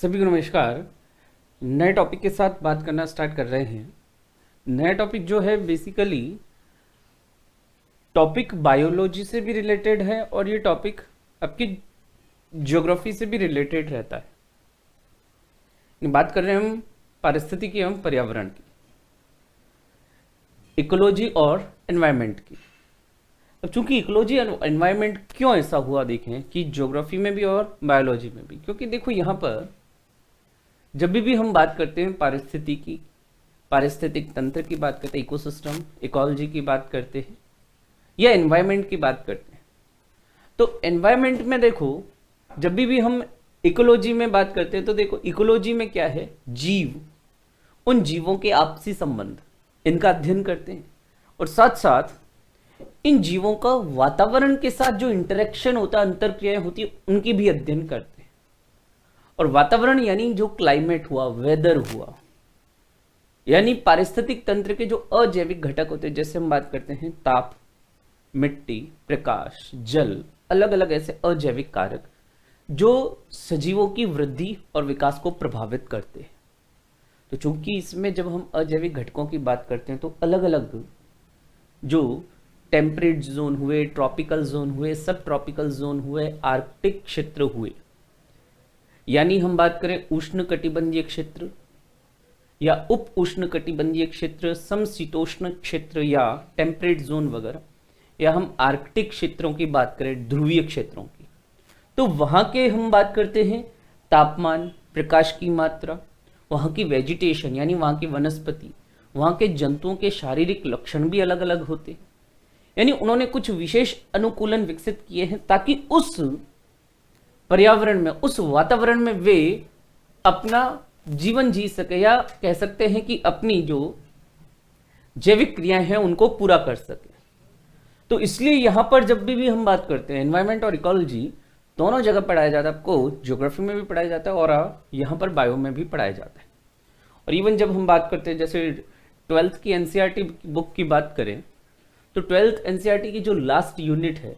सभी को नमस्कार। नए टॉपिक के साथ बात करना स्टार्ट कर रहे हैं। नया टॉपिक जो है बेसिकली टॉपिक बायोलॉजी से भी रिलेटेड है और ये टॉपिक आपकी ज्योग्राफी से भी रिलेटेड रहता है। बात कर रहे हैं हम पारिस्थितिकी एवं पर्यावरण की, इकोलॉजी और एनवायरनमेंट की। अब चूंकि इकोलॉजी और एनवायरनमेंट क्यों ऐसा हुआ देखें कि ज्योग्राफी में भी और बायोलॉजी में भी, क्योंकि देखो यहाँ पर जब भी हम बात करते हैं पारिस्थितिकी, पारिस्थितिक तंत्र की बात करते हैं, इकोसिस्टम इकोलॉजी की बात करते हैं या एनवायरनमेंट की बात करते हैं, तो एनवायरनमेंट में देखो जब भी हम इकोलॉजी में बात करते हैं तो देखो इकोलॉजी में क्या है, जीव, उन जीवों के आपसी संबंध, इनका अध्ययन करते हैं और साथ साथ इन जीवों का वातावरण के साथ जो इंटरेक्शन होता है, अंतरक्रियाएं होती है, उनकी भी अध्ययन करते हैं। और वातावरण यानी जो क्लाइमेट हुआ, वेदर हुआ, यानी पारिस्थितिक तंत्र के जो अजैविक घटक होते हैं, जैसे हम बात करते हैं ताप, मिट्टी, प्रकाश, जल, अलग अलग ऐसे अजैविक कारक जो सजीवों की वृद्धि और विकास को प्रभावित करते हैं। तो चूंकि इसमें जब हम अजैविक घटकों की बात करते हैं तो अलग अलग जो टेम्परेट जोन हुए, ट्रॉपिकल जोन हुए, सब ट्रॉपिकल जोन हुए, आर्कटिक क्षेत्र हुए, यानी हम बात करें उष्ण कटिबंधीय क्षेत्र या उप उष्ण कटिबंधीय क्षेत्र, समशीतोष्ण क्षेत्र या टेम्परेट जोन वगैरह, या हम आर्कटिक क्षेत्रों की बात करें, ध्रुवीय क्षेत्रों की, तो वहां के हम बात करते हैं तापमान, प्रकाश की मात्रा, वहां की वेजिटेशन यानी वहां की वनस्पति, वहां के जंतुओं के शारीरिक लक्षण भी अलग अलग होते हैं। यानी उन्होंने कुछ विशेष अनुकूलन विकसित किए हैं ताकि उस पर्यावरण में, उस वातावरण में वे अपना जीवन जी सके, या कह सकते हैं कि अपनी जो जैविक क्रियाएं हैं उनको पूरा कर सके। तो इसलिए यहां पर जब भी हम बात करते हैं एनवायरनमेंट और इकोलॉजी, दोनों जगह पढ़ाया जाता है। आपको ज्योग्राफी में भी पढ़ाया जाता है और यहां पर बायो में भी पढ़ाया जाता है। और इवन जब हम बात करते हैं, जैसे 12th की एनसीईआरटी बुक की बात करें तो 12th एनसीईआरटी की जो लास्ट यूनिट है,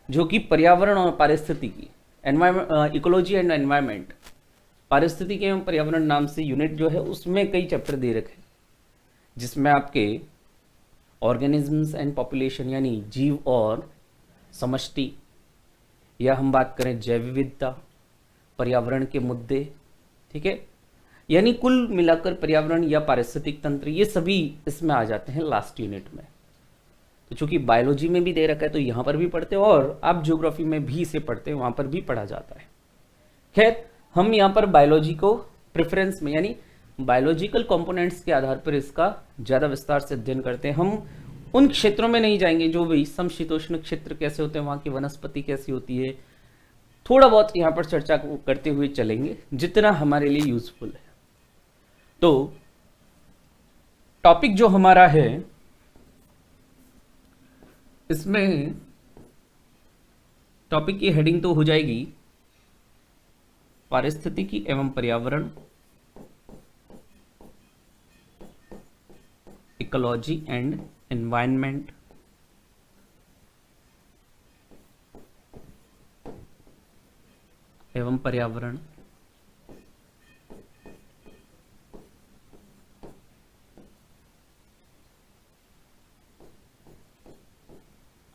जो कि पर्यावरण और पारिस्थितिकी, इकोलॉजी एंड एनवायरनमेंट, पारिस्थितिकी एवं पर्यावरण नाम से यूनिट जो है, उसमें कई चैप्टर दे रखे हैं, जिसमें आपके ऑर्गेनिजम्स एंड पॉपुलेशन यानी जीव और समष्टि, या हम बात करें जैव विविधता, पर्यावरण के मुद्दे, ठीक है, यानी कुल मिलाकर पर्यावरण या पारिस्थितिक तंत्र, ये सभी इसमें आ जाते हैं लास्ट यूनिट में। तो चूंकि बायोलॉजी में भी दे रखा है तो यहाँ पर भी पढ़ते हैं और आप ज्योग्राफी में भी इसे पढ़ते हैं, वहाँ पर भी पढ़ा जाता है। खैर, हम यहाँ पर बायोलॉजी को प्रेफरेंस में, यानी बायोलॉजिकल कंपोनेंट्स के आधार पर इसका ज़्यादा विस्तार से अध्ययन करते हैं। हम उन क्षेत्रों में नहीं जाएंगे जो भी समशीतोष्ण क्षेत्र कैसे होते हैं, वहाँ की वनस्पति कैसी होती है, थोड़ा बहुत यहाँ पर चर्चा करते हुए चलेंगे जितना हमारे लिए यूजफुल है। तो टॉपिक जो हमारा है, इसमें टॉपिक की हेडिंग तो हो जाएगी पारिस्थितिकी एवं पर्यावरण, इकोलॉजी एंड एनवायरनमेंट, एवं पर्यावरण,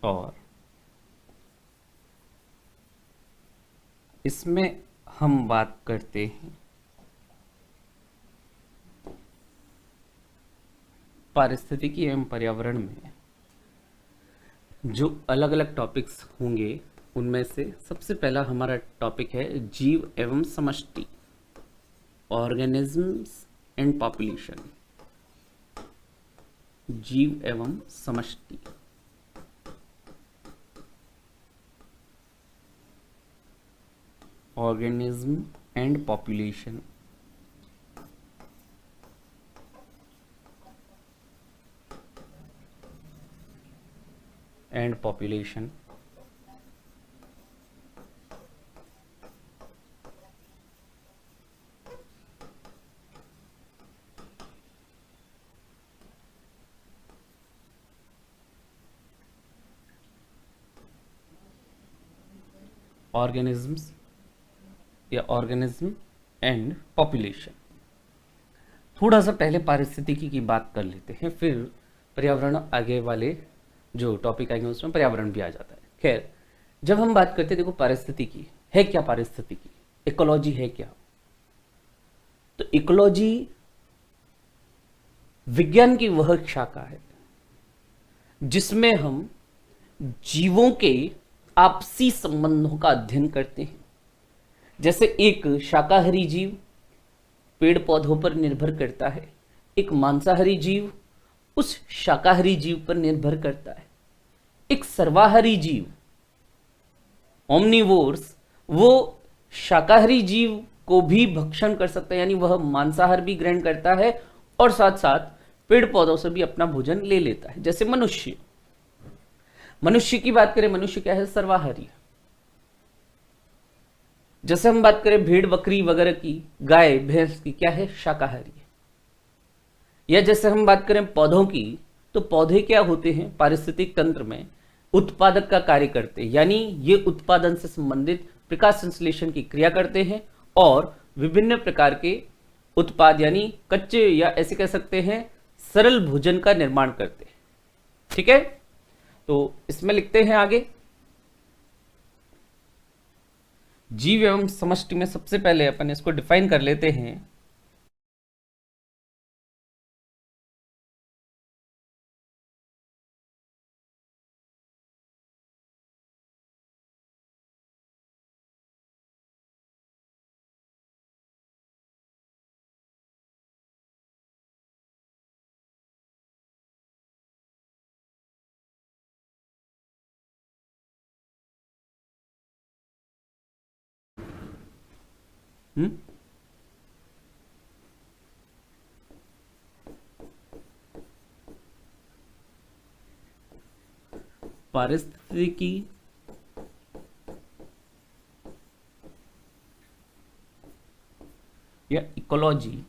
और इसमें हम बात करते हैं पारिस्थितिकी एवं पर्यावरण में जो अलग अलग टॉपिक्स होंगे, उनमें से सबसे पहला हमारा टॉपिक है जीव एवं समष्टि, ऑर्गेनिजम्स एंड पॉपुलेशन, जीव एवं समष्टि। organism and population, and population, organisms या ऑर्गेनिज्म एंड पॉपुलेशन। थोड़ा सा पहले पारिस्थितिकी की बात कर लेते हैं, फिर पर्यावरण आगे वाले जो टॉपिक आएंगे उसमें पर्यावरण भी आ जाता है। खैर, जब हम बात करते हैं, देखो पारिस्थितिकी है क्या, पारिस्थितिकी इकोलॉजी है क्या? तो इकोलॉजी विज्ञान की वह शाखा है जिसमें हम जीवों के आपसी संबंधों का अध्ययन करते हैं। जैसे एक शाकाहारी जीव पेड़ पौधों पर निर्भर करता है, एक मांसाहारी जीव उस शाकाहारी जीव पर निर्भर करता है, एक सर्वाहारी जीव ओमनिवोर्स वो शाकाहारी जीव को भी भक्षण कर सकता है, यानी वह मांसाहार भी ग्रहण करता है और साथ साथ पेड़ पौधों से भी अपना भोजन ले लेता है। जैसे मनुष्य, मनुष्य की बात करें, मनुष्य क्या है, सर्वाहारी। जैसे हम बात करें भेड़ बकरी वगैरह की, गाय भैंस की, क्या है, शाकाहारी। या जैसे हम बात करें पौधों की, तो पौधे क्या होते हैं पारिस्थितिक तंत्र में, उत्पादक का कार्य करते हैं, यानी ये उत्पादन से संबंधित प्रकाश संश्लेषण की क्रिया करते हैं और विभिन्न प्रकार के उत्पाद यानी कच्चे या ऐसे कह सकते हैं सरल भोजन का निर्माण करते हैं। ठीक है, तो इसमें लिखते हैं आगे, जीव एवं समष्टि में सबसे पहले अपन इसको डिफाइन कर लेते हैं। हम्म, पारिस्थितिकी या इकोलॉजी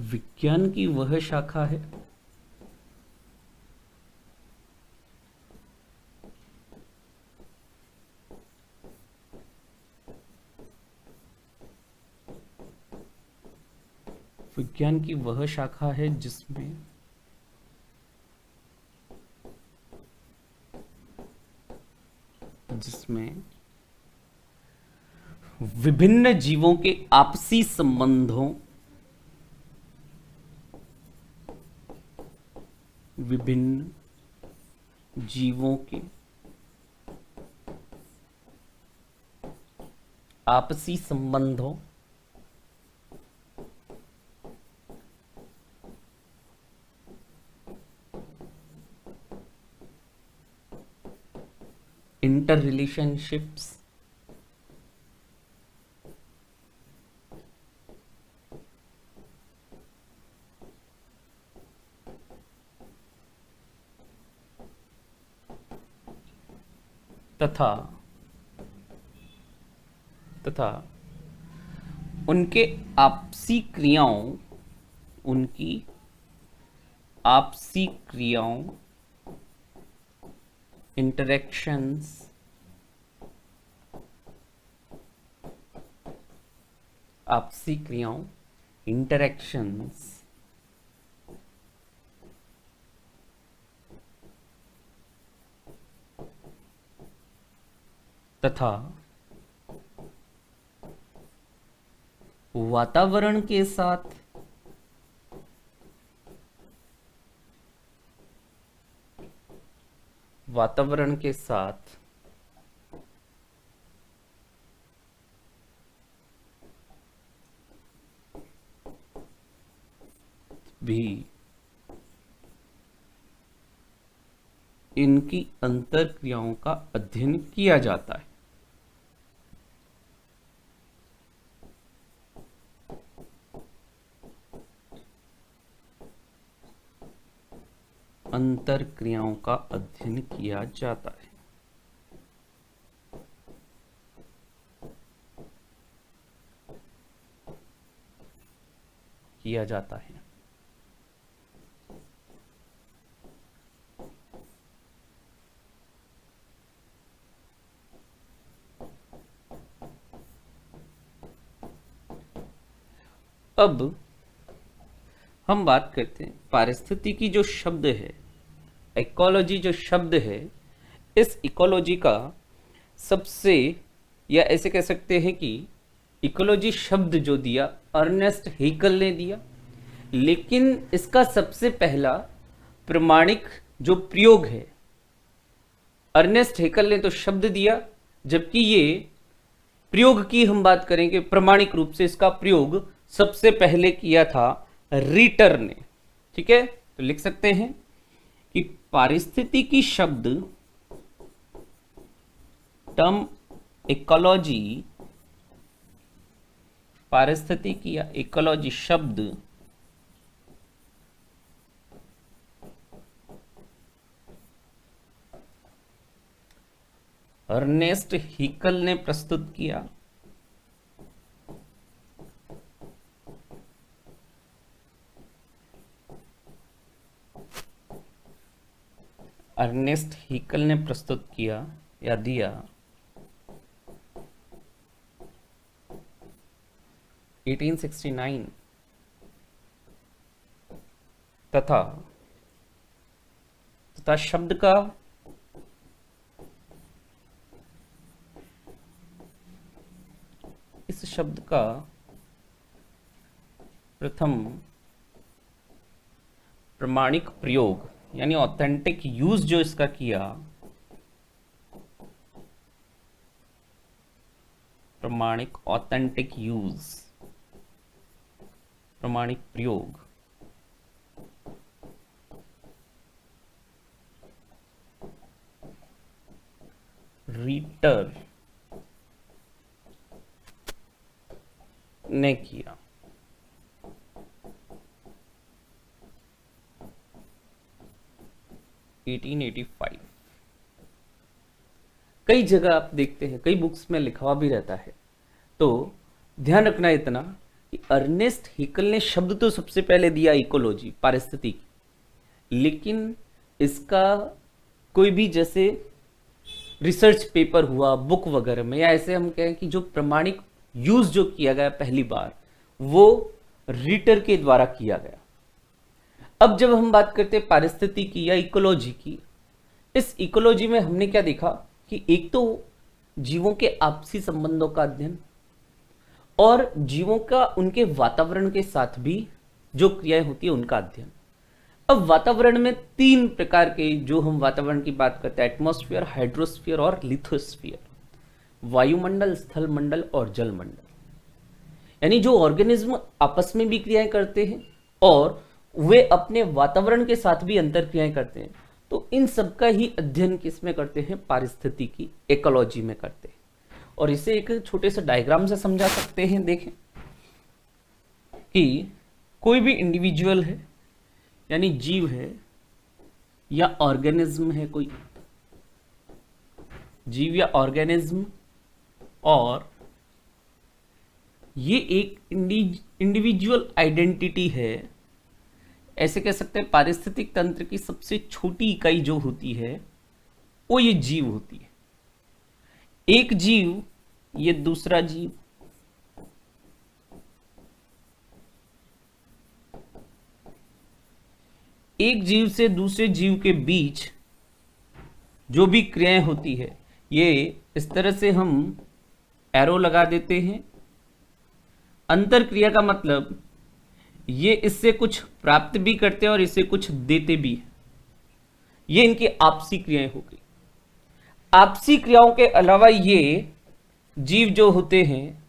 विज्ञान की वह शाखा है जिसमें विभिन्न जीवों के आपसी संबंधों, विभिन्न जीवों के आपसी संबंधों इंटर रिलेशनशिप्स तथा उनके आपसी क्रियाओं इंटरेक्शंस तथा वातावरण के साथ भी इनकी अंतर क्रियाओं का अध्ययन किया जाता है। अंतर क्रियाओं का अध्ययन किया जाता है। अब हम बात करते हैं पारिस्थितिकी जो शब्द है, इकोलॉजी जो शब्द है, इस इकोलॉजी का सबसे, या ऐसे कह सकते हैं कि इकोलॉजी शब्द जो दिया अर्नेस्ट हेकल ने दिया, लेकिन इसका सबसे पहला प्रमाणिक जो प्रयोग है, अर्नेस्ट हेकल ने तो शब्द दिया, जबकि ये प्रयोग की हम बात करेंगे, प्रमाणिक रूप से इसका प्रयोग सबसे पहले किया था रीटर ने। ठीक है, तो लिख सकते हैं कि पारिस्थितिकी शब्द, टर्म इकोलॉजी, पारिस्थितिकी या इकोलॉजी शब्द अर्नेस्ट हेकल ने प्रस्तुत किया। अर्नेस्ट हेकल ने प्रस्तुत किया या दिया 1869 तथा शब्द का इस शब्द का प्रथम प्रमाणिक प्रयोग यानी ऑथेंटिक यूज जो इसका किया, प्रमाणिक ऑथेंटिक यूज, प्रमाणिक प्रयोग रीटर ने किया। कई जगह आप देखते हैं, कई बुक्स में लिखा हुआ भी रहता है, तो ध्यान रखना इतना कि अर्नेस्ट हेकल ने शब्द तो सबसे पहले दिया इकोलॉजी, पारिस्थितिकी, लेकिन इसका कोई भी जैसे रिसर्च पेपर हुआ बुक वगैरह में, या ऐसे हम कहें कि जो प्रमाणिक यूज जो किया गया पहली बार, वो रीटर के द्वारा किया गया। अब जब हम बात करते हैं पारिस्थितिकी या इकोलॉजी की, इस इकोलॉजी में हमने क्या देखा कि एक तो जीवों के आपसी संबंधों का अध्ययन और जीवों का उनके वातावरण के साथ भी जो क्रियाएं होती है उनका अध्ययन। अब वातावरण में तीन प्रकार के, जो हम वातावरण की बात करते हैं, एटमॉस्फेयर, हाइड्रोस्फीयर और लिथोस्फीयर, वायुमंडल, स्थल मंडल और जल मंडल, यानी जो ऑर्गेनिज्म आपस में भी क्रियाएं करते हैं और वे अपने वातावरण के साथ भी अंतर क्रियाएं करते हैं। तो इन सब का ही अध्ययन किसमें करते हैं? पारिस्थितिकी, इकोलॉजी में करते हैं। और इसे एक छोटे से डायग्राम से समझा सकते हैं। देखें कि कोई भी इंडिविजुअल है, यानी जीव है या ऑर्गेनिज्म है, कोई जीव या ऑर्गेनिज्म, और ये एक इंडिविजुअल आइडेंटिटी है। ऐसे कह सकते हैं पारिस्थितिक तंत्र की सबसे छोटी इकाई जो होती है वो ये जीव होती है। एक जीव, ये दूसरा जीव, एक जीव से दूसरे जीव के बीच जो भी क्रियाएं होती है, ये इस तरह से हम एरो लगा देते हैं। अंतर क्रिया का मतलब ये इससे कुछ प्राप्त भी करते हैं और इससे कुछ देते भी हैं। ये इनकी आपसी क्रियाएं हो गई। आपसी क्रियाओं के अलावा ये जीव जो होते हैं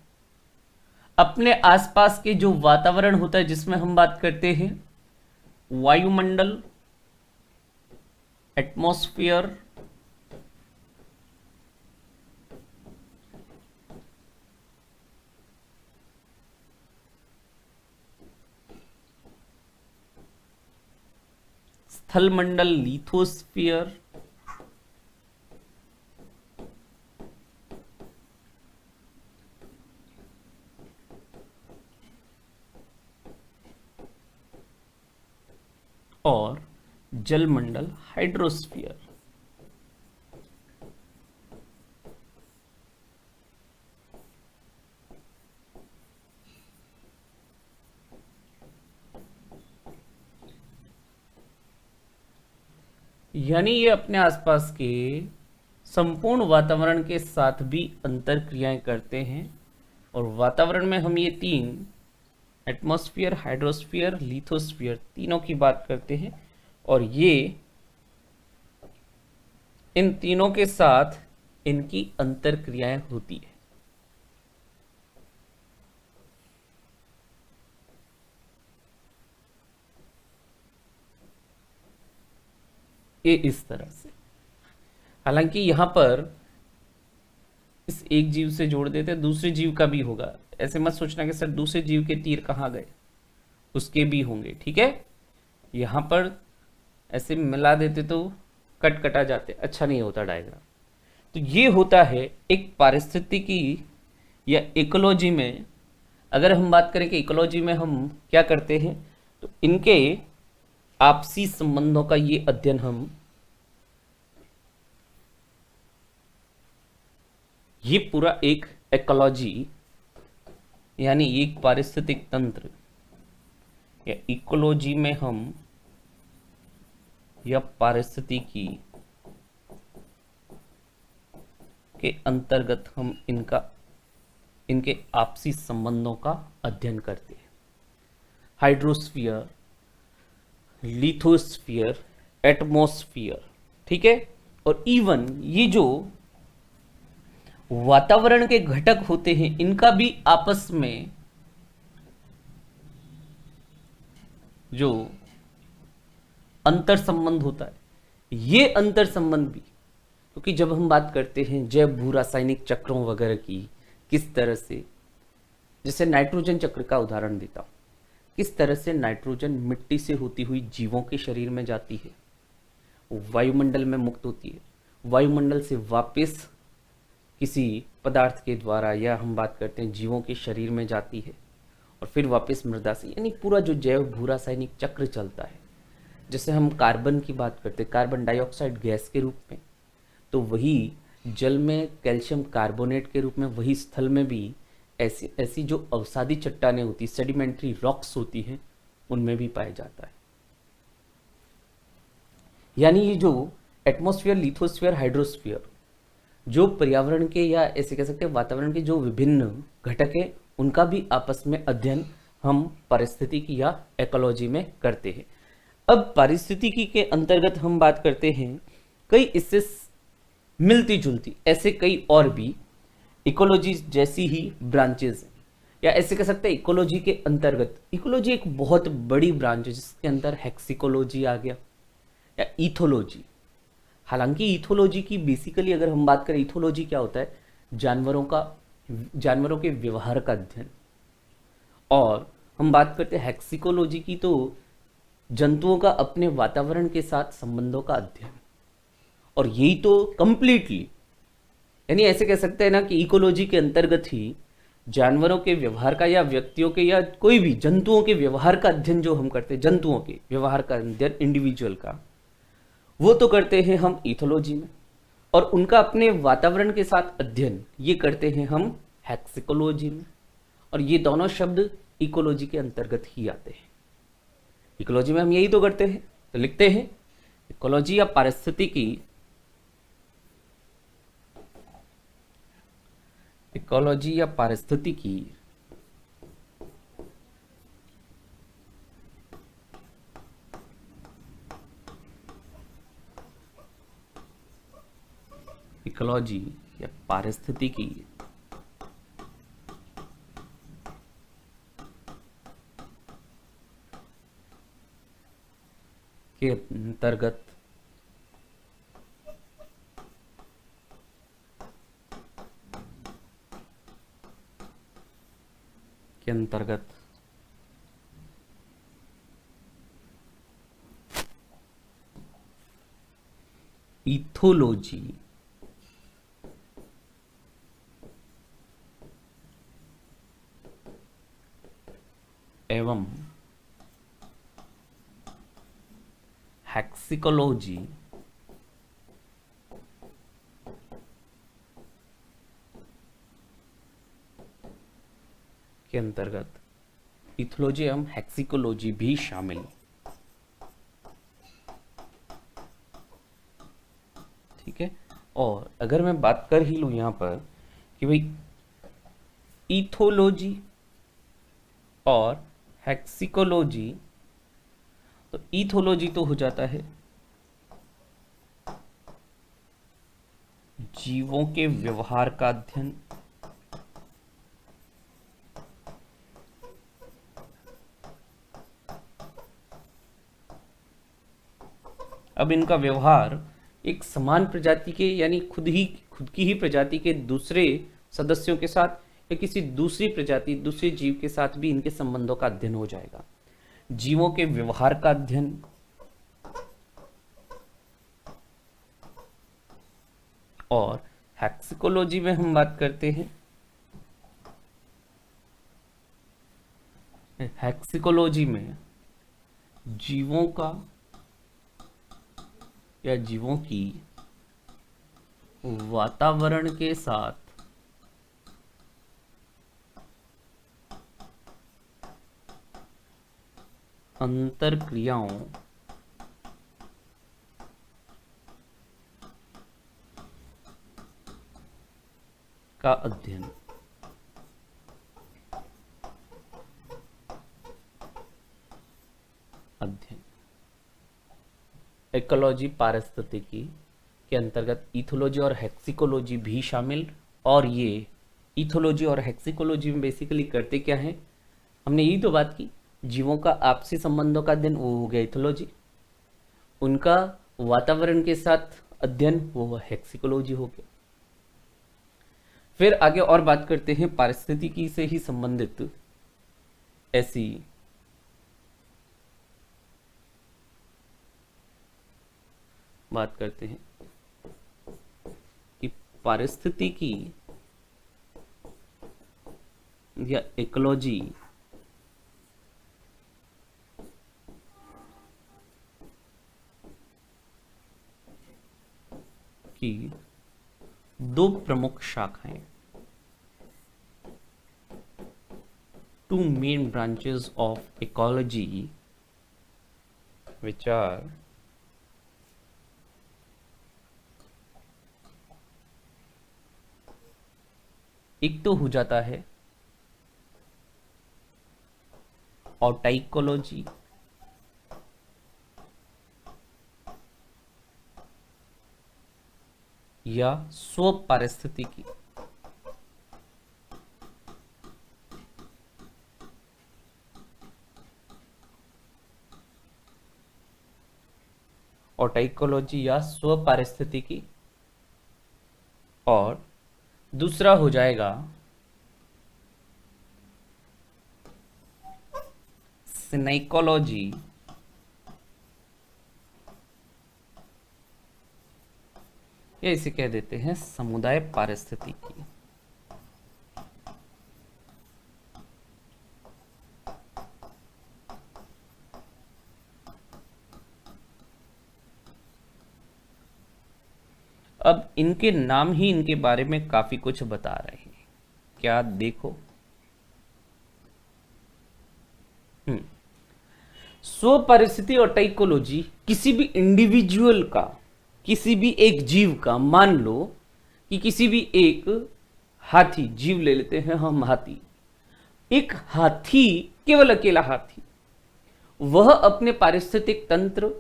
अपने आसपास के जो वातावरण होता है, जिसमें हम बात करते हैं वायुमंडल, एटमॉस्फेयर, स्थल मंडल, लिथोस्फीयर, और जल मंडल, हाइड्रोस्फीयर। यानी ये अपने आसपास के संपूर्ण वातावरण के साथ भी अंतर क्रियाएं करते हैं। और वातावरण में हम ये तीन, एटमॉस्फेयर, हाइड्रोस्फीयर, लिथोस्फीयर, तीनों की बात करते हैं। और ये इन तीनों के साथ इनकी अंतर क्रियाएं होती है। ये इस तरह से, हालांकि यहां पर इस एक जीव से जोड़ देते दूसरे जीव का भी होगा। ऐसे मत सोचना कि सर दूसरे जीव के तीर कहाँ गए, उसके भी होंगे, ठीक है। यहां पर ऐसे मिला देते तो कट कटा जाते, अच्छा नहीं होता डायग्राम। तो ये होता है एक पारिस्थितिकी या इकोलॉजी में। अगर हम बात करें कि इकोलॉजी में हम क्या करते हैं, तो इनके आपसी संबंधों का ये अध्ययन हम, ये पूरा एक इकोलॉजी यानी एक पारिस्थितिक तंत्र या इकोलॉजी में हम या पारिस्थितिकी के अंतर्गत हम इनके आपसी संबंधों का अध्ययन करते हैं। हाइड्रोस्फीयर, लिथोस्फीयर, एटमॉस्फियर, ठीक है। और इवन ये जो वातावरण के घटक होते हैं इनका भी आपस में जो अंतर संबंध होता है, ये अंतर संबंध भी, क्योंकि जब हम बात करते हैं जैव भू रासायनिक चक्रों वगैरह की, किस तरह से, जैसे नाइट्रोजन चक्र का उदाहरण देता हूं, किस तरह से नाइट्रोजन मिट्टी से होती हुई जीवों के शरीर में जाती है, वायुमंडल में मुक्त होती है, वायुमंडल से वापस किसी पदार्थ के द्वारा, या हम बात करते हैं जीवों के शरीर में जाती है, और फिर वापस मृदा से, यानी पूरा जो जैव भू रासायनिक चक्र चलता है। जैसे हम कार्बन की बात करते हैं, कार्बन डाइऑक्साइड गैस के रूप में, तो वही जल में कैल्शियम कार्बोनेट के रूप में, वही स्थल में भी ऐसी जो अवसादी चट्टानें होती, सेडिमेंट्री रॉक्स होती हैं, उनमें भी पाया जाता है। यानी ये जो एटमॉस्फेयर, लिथोस्फीयर, हाइड्रोस्फीयर, जो पर्यावरण के या ऐसे कह सकते हैं वातावरण के जो विभिन्न घटक हैं, उनका भी आपस में अध्ययन हम पारिस्थितिकी या इकोलॉजी में करते हैं। अब पारिस्थितिकी के अंतर्गत हम बात करते हैं कई इससे मिलती जुलती ऐसे कई और भी इकोलॉजी जैसी ही ब्रांचेस हैं, या ऐसे कह सकते हैं इकोलॉजी के अंतर्गत, इकोलॉजी एक बहुत बड़ी ब्रांच है जिसके अंदर हेक्सिकोलॉजी आ गया या इथोलॉजी। हालांकि इथोलॉजी की बेसिकली अगर हम बात करें, इथोलॉजी क्या होता है, जानवरों के व्यवहार का अध्ययन। और हम बात करते हैं हेक्सिकोलॉजी की, तो जंतुओं का अपने वातावरण के साथ संबंधों का अध्ययन। और यही तो कंप्लीटली, यानी ऐसे कह सकते हैं ना कि इकोलॉजी के अंतर्गत ही जानवरों के व्यवहार का या व्यक्तियों के या कोई भी जंतुओं के व्यवहार का अध्ययन जो हम करते हैं, जंतुओं के व्यवहार का अध्ययन इंडिविजुअल का, वो तो करते हैं हम इथोलॉजी में। और उनका अपने वातावरण के साथ अध्ययन ये करते हैं हम हेक्सिकोलॉजी में। और ये दोनों शब्द इकोलॉजी के अंतर्गत ही आते हैं। इकोलॉजी में हम यही तो करते हैं, तो लिखते हैं इकोलॉजी या पारिस्थितिकी, इकोलॉजी या पारिस्थितिकी इकोलॉजी या पारिस्थितिकी के अंतर्गत इथोलॉजी एवं हेक्सिकोलॉजी के अंतर्गत इथोलॉजी एवं हेक्सिकोलॉजी भी शामिल। और अगर मैं बात कर ही लूँ यहाँ पर कि भाई इथोलॉजी और हेक्सिकोलॉजी, तो इथोलॉजी तो हो जाता है जीवों के व्यवहार का अध्ययन, अब इनका व्यवहार एक समान प्रजाति के यानी खुद की ही प्रजाति के दूसरे सदस्यों के साथ या किसी दूसरी प्रजाति दूसरे जीव के साथ भी इनके संबंधों का अध्ययन हो जाएगा। जीवों के व्यवहार का अध्ययन, और हेक्सिकोलॉजी में हम बात करते हैं, हेक्सिकोलॉजी में जीवों का या जीवों की वातावरण के साथ अंतर क्रियाओं का अध्ययन। इकोलॉजी पारिस्थितिकी के अंतर्गत इथोलॉजी और हेक्सिकोलॉजी भी शामिल, और ये इथोलॉजी और हेक्सिकोलॉजी में बेसिकली करते क्या है, हमने यही तो बात की, जीवों का आपसी संबंधों का अध्ययन वो हो गया इथोलॉजी, उनका वातावरण के साथ अध्ययन वो हेक्सिकोलॉजी हो गया। फिर आगे और बात करते हैं पारिस्थितिकी से ही संबंधित ऐसी बात करते हैं कि पारिस्थितिकी या इकोलॉजी की दो प्रमुख शाखाएं, two main branches of ecology which are एक तो हो जाता है ऑटाइकोलॉजी या स्व पारिस्थितिकी, ऑटाइकोलॉजी या स्व पारिस्थितिकी, और दूसरा हो जाएगा सिनाइकोलॉजी या इसे कह देते हैं समुदाय पारिस्थितिकी। अब इनके नाम ही इनके बारे में काफी कुछ बता रहे हैं, क्या देखो, स्व परिस्थिति और टाइकोलॉजी किसी भी इंडिविजुअल का, किसी भी एक जीव का, मान लो कि किसी भी एक हाथी जीव ले लेते हैं हम, हाथी, एक हाथी, केवल अकेला हाथी, वह अपने पारिस्थितिक तंत्र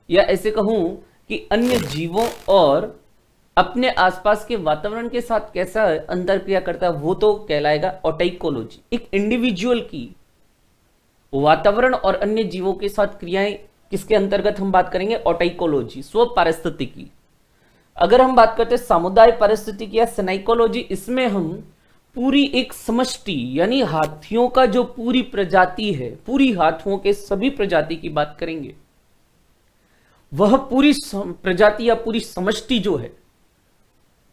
या ऐसे कहूं कि अन्य जीवों और अपने आसपास के वातावरण के साथ कैसा अंतरक्रिया करता है, वो तो कहलाएगा ऑटाइकोलॉजी। एक इंडिविजुअल की वातावरण और अन्य जीवों के साथ क्रियाएं किसके अंतर्गत हम बात करेंगे, ऑटाइकोलॉजी, स्व पारिस्थितिकी। अगर हम बात करते हैं समुदाय पारिस्थितिकी या सिनाइकोलॉजी, इसमें हम पूरी एक समष्टि यानी हाथियों का जो पूरी प्रजाति है, पूरी हाथियों के सभी प्रजाति की बात करेंगे। वह पूरी प्रजाति या पूरी समष्टि जो है,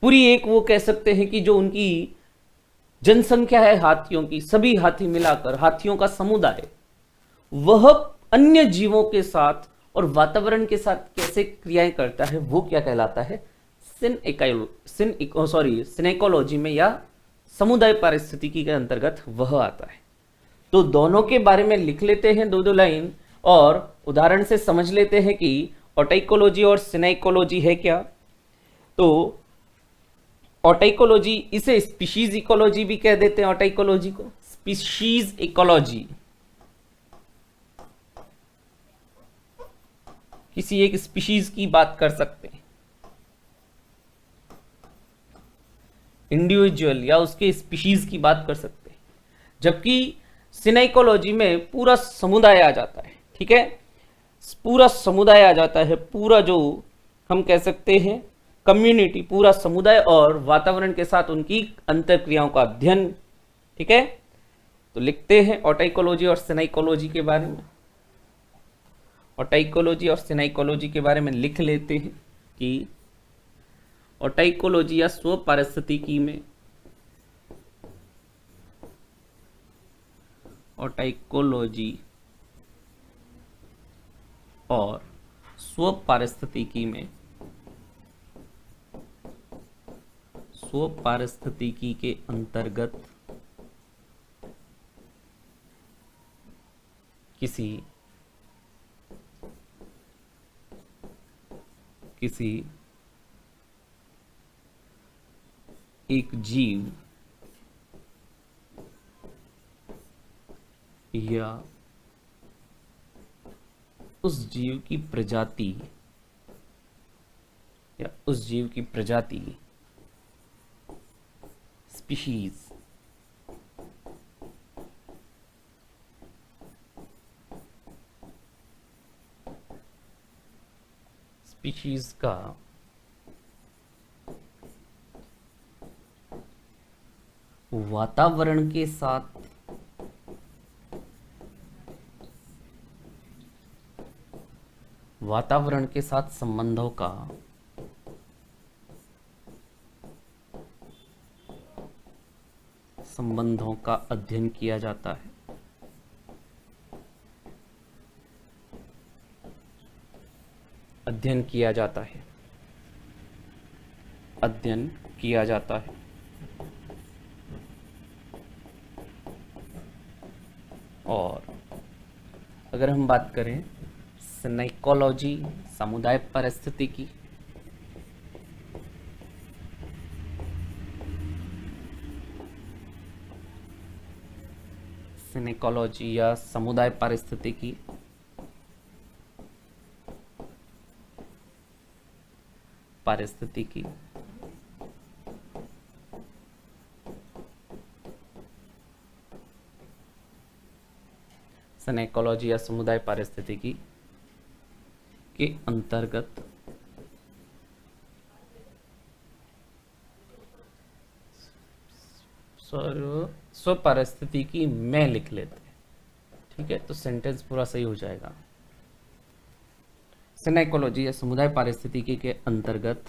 पूरी एक वो कह सकते हैं कि जो उनकी जनसंख्या है हाथियों की, सभी हाथी मिलाकर हाथियों का समुदाय, वह अन्य जीवों के साथ और वातावरण के साथ कैसे क्रियाएं करता है, वो क्या कहलाता है, सिनेकोलॉजी में या समुदाय पारिस्थितिकी के अंतर्गत वह आता है। तो दोनों के बारे में लिख लेते हैं दो दो लाइन और उदाहरण से समझ लेते हैं कि ऑटाइकोलॉजी और सिनाइकोलॉजी है क्या। तो ऑटाइकोलॉजी, इसे स्पीशीज इकोलॉजी भी कह देते हैं, ऑटाइकोलॉजी को स्पीशीज इकोलॉजी। किसी एक स्पीशीज की बात कर सकते हैं, इंडिविजुअल या उसके स्पीशीज की बात कर सकते हैं, जबकि सिनाइकोलॉजी में पूरा समुदाय आ जाता है। ठीक है, पूरा समुदाय आ जाता है, पूरा जो हम कह सकते हैं कम्युनिटी, पूरा समुदाय और वातावरण के साथ उनकी अंतरक्रियाओं का अध्ययन। ठीक है, तो लिखते हैं ऑटाइकोलॉजी और सिनाइकोलॉजी के बारे में। ऑटाइकोलॉजी और सिनाइकोलॉजी के बारे में लिख लेते हैं कि ऑटाइकोलॉजी या स्व पारिस्थितिकी में, ऑटाइकोलॉजी और स्व पारिस्थितिकी में, स्व पारिस्थितिकी के अंतर्गत किसी एक जीव या उस जीव की प्रजाति स्पीशीज का वातावरण के साथ संबंधों का अध्ययन किया जाता है। अध्ययन किया जाता है। और अगर हम बात करें सिनाइकोलॉजी, समुदाय पारिस्थितिकी, सिनाइकोलॉजी या समुदाय पारिस्थितिकी, सिनाइकोलॉजी या समुदाय पारिस्थितिकी के अंतर्गत स्व पारिस्थितिकी में लिख लेते हैं। ठीक है, तो सेंटेंस पूरा सही हो जाएगा। सिनाइकोलॉजी या समुदाय पारिस्थितिकी के अंतर्गत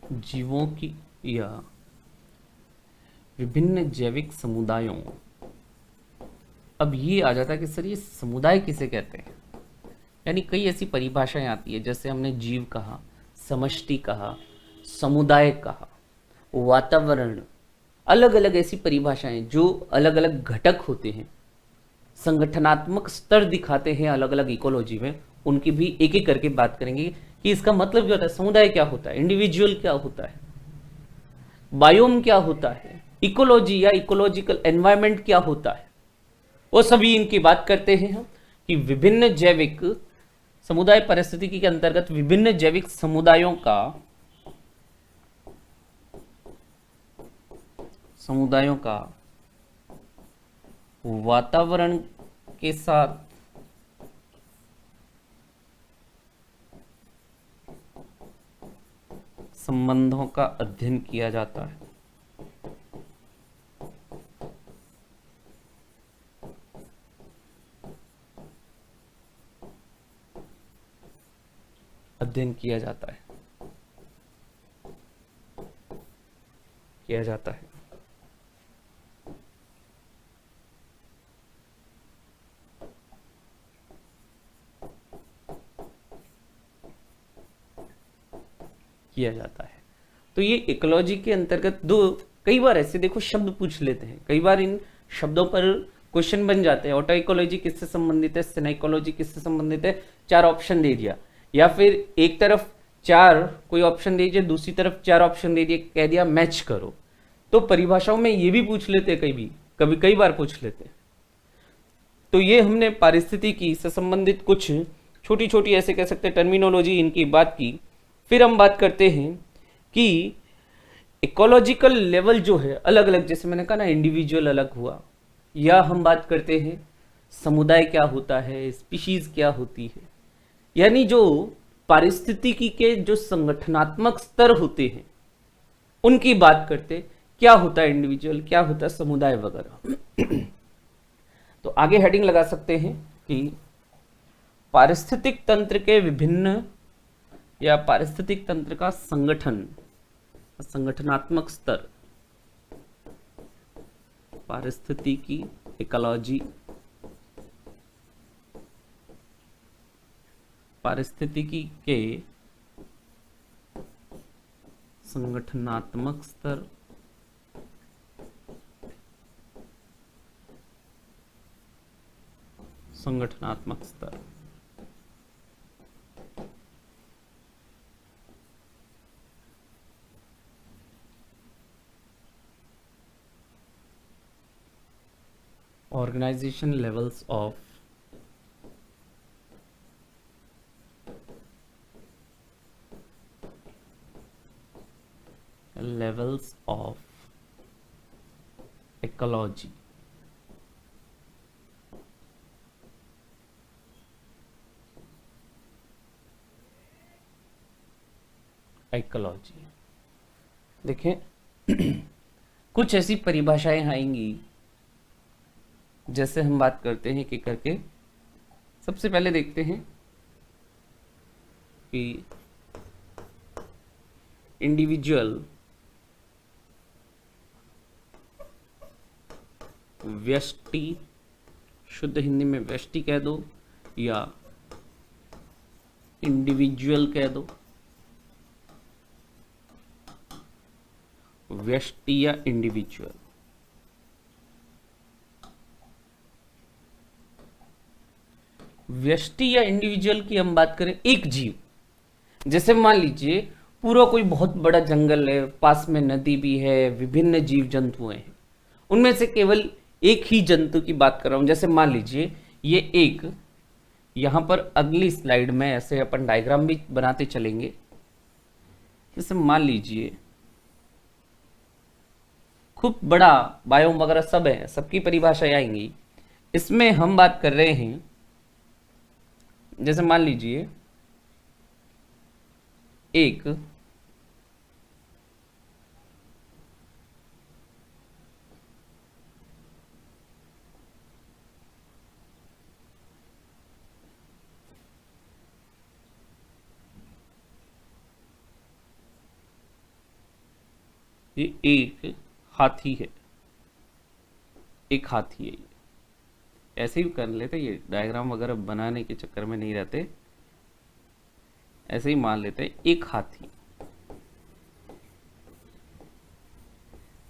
जीवों की या विभिन्न जैविक समुदायों, अब ये आ जाता है कि सर ये समुदाय किसे कहते हैं, यानी कई ऐसी परिभाषाएं आती है, जैसे हमने जीव कहा, समष्टि कहा, समुदाय कहा, वातावरण, अलग अलग ऐसी परिभाषाएं जो अलग अलग घटक होते हैं, संगठनात्मक स्तर दिखाते हैं अलग अलग इकोलॉजी में, उनकी भी एक एक करके बात करेंगे कि इसका मतलब क्या होता है, समुदाय क्या होता है, इंडिविजुअल क्या होता है, बायोम क्या होता है, इकोलॉजी या इकोलॉजिकल एनवायरनमेंट क्या होता है, वो सभी इनकी बात करते हैं हम कि विभिन्न जैविक समुदाय परिस्थितिकी के अंतर्गत विभिन्न जैविक समुदायों का वातावरण के साथ संबंधों का अध्ययन किया जाता है। अध्ययन किया जाता है। किया जाता है। तो ये इकोलॉजी के अंतर्गत दो, कई बार ऐसे देखो शब्द पूछ लेते हैं, कई बार इन शब्दों पर क्वेश्चन बन जाते हैं, ऑटो इकोलॉजी किससे संबंधित है, सिनेकोलॉजी किससे संबंधित है, 4 ऑप्शन दे दिया, या फिर एक तरफ 4 कोई ऑप्शन दे दिया, दूसरी तरफ 4 ऑप्शन दे दिया, कह दिया मैच करो। तो परिभाषाओं में ये भी पूछ लेते कई बार पूछ लेते। तो ये हमने पारिस्थितिकी से संबंधित कुछ छोटी छोटी ऐसे कह सकते हैं टर्मिनोलॉजी इनकी बात की। फिर हम बात करते हैं कि इकोलॉजिकल लेवल जो है अलग अलग, जैसे मैंने कहा ना इंडिविजुअल अलग हुआ, या हम बात करते हैं समुदाय क्या होता है, स्पीशीज क्या होती है, यानी जो पारिस्थितिकी के जो संगठनात्मक स्तर होते हैं उनकी बात करते, क्या होता है इंडिविजुअल, क्या होता है समुदाय वगैरह। तो आगे हेडिंग लगा सकते हैं कि पारिस्थितिक तंत्र के विभिन्न या पारिस्थितिक तंत्र का संगठनात्मक स्तर, पारिस्थितिकी इकोलॉजी, पारिस्थितिकी के संगठनात्मक स्तर, संगठनात्मक स्तर। Organization levels of ecology, ecology. देखें कुछ ऐसी परिभाषाएं आएंगी, जैसे हम बात करते हैं कि करके सबसे पहले देखते हैं कि इंडिविजुअल व्यष्टि, शुद्ध हिंदी में व्यष्टि कह दो या इंडिविजुअल कह दो, व्यष्टि या इंडिविजुअल। व्यष्टि या इंडिविजुअल की हम बात करें, एक जीव, जैसे मान लीजिए पूरा कोई बहुत बड़ा जंगल है, पास में नदी भी है, विभिन्न जीव जंतु हैं, उनमें से केवल एक ही जंतु की बात कर रहा हूं। जैसे मान लीजिए ये एक, यहां पर अगली स्लाइड में ऐसे अपन डायग्राम भी बनाते चलेंगे। जैसे मान लीजिए खूब बड़ा बायोम वगैरह सब है, सबकी परिभाषाएं आएंगी। इसमें हम बात कर रहे हैं, जैसे मान लीजिए एक ये एक हाथी है, एक हाथी है। ऐसे ही कर लेते, ये डायग्राम वगैरह बनाने के चक्कर में नहीं रहते, ऐसे ही मान लेते हैं एक हाथी।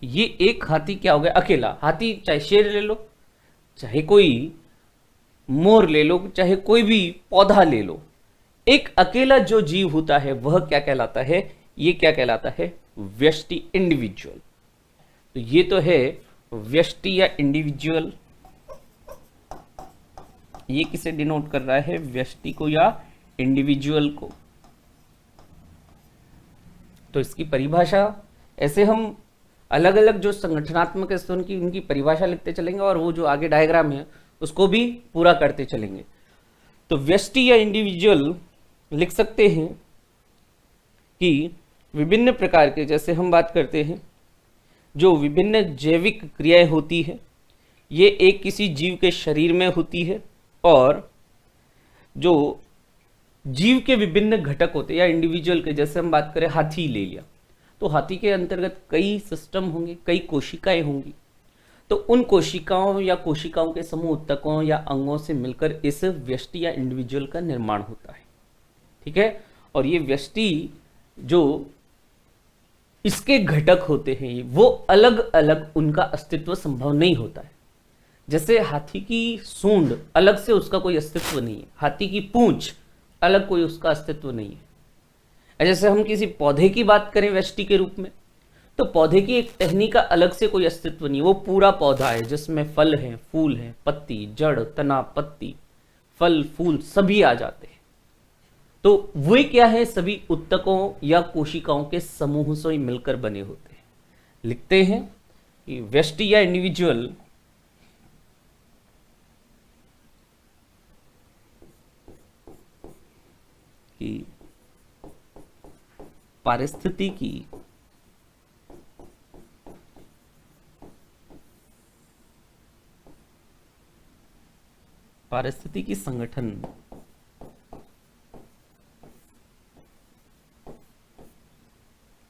ये एक हाथी क्या हो गया, अकेला हाथी, चाहे शेर ले लो, चाहे कोई मोर ले लो, चाहे कोई भी पौधा ले लो, एक अकेला जो जीव होता है वह क्या कहलाता है, ये क्या कहलाता है, व्यष्टि, इंडिविजुअल। तो ये तो है व्यष्टि या इंडिविजुअल। ये किसे डिनोट कर रहा है, व्यष्टि को या इंडिविजुअल को। तो इसकी परिभाषा ऐसे हम अलग अलग जो संगठनात्मक है उनकी परिभाषा लिखते चलेंगे, और वो जो आगे डायग्राम है उसको भी पूरा करते चलेंगे। तो व्यष्टि या इंडिविजुअल लिख सकते हैं कि विभिन्न प्रकार के, जैसे हम बात करते हैं जो विभिन्न जैविक क्रियाएं होती है, ये एक किसी जीव के शरीर में होती है, और जो जीव के विभिन्न घटक होते हैं या इंडिविजुअल के, जैसे हम बात करें हाथी ले लिया, तो हाथी के अंतर्गत कई सिस्टम होंगे, कई कोशिकाएं होंगी। तो उन कोशिकाओं या कोशिकाओं के समूह ऊतकों या अंगों से मिलकर इस व्यष्टि या इंडिविजुअल का निर्माण होता है। ठीक है, और ये व्यष्टि जो इसके घटक होते हैं वो अलग अलग उनका अस्तित्व संभव नहीं होता है। जैसे हाथी की सूंड अलग से उसका कोई अस्तित्व नहीं है, हाथी की पूंछ अलग कोई उसका अस्तित्व नहीं है। जैसे हम किसी पौधे की बात करें व्यष्टि के रूप में, तो पौधे की एक टहनी का अलग से कोई अस्तित्व नहीं, वो पूरा पौधा है जिसमें फल हैं, फूल हैं, पत्ती, जड़, तना, पत्ती, फल, फूल सभी आ जाते हैं। तो वे क्या है, सभी उत्तकों या कोशिकाओं के समूह से ही मिलकर बने होते हैं। लिखते हैं कि व्यष्टि या इंडिविजुअल की पारिस्थितिकी पारिस्थितिकी संगठन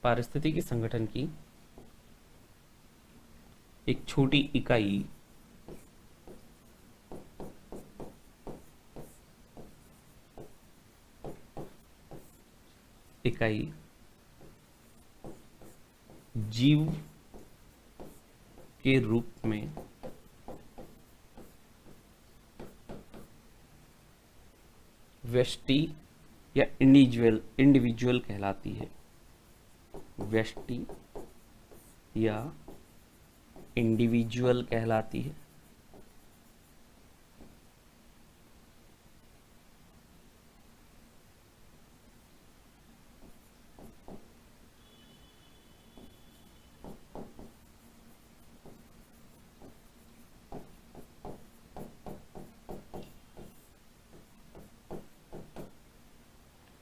पारिस्थितिकी संगठन की एक छोटी इकाई जीव के रूप में व्यष्टि या इंडिविजुअल कहलाती है। व्यष्टि या इंडिविजुअल कहलाती है।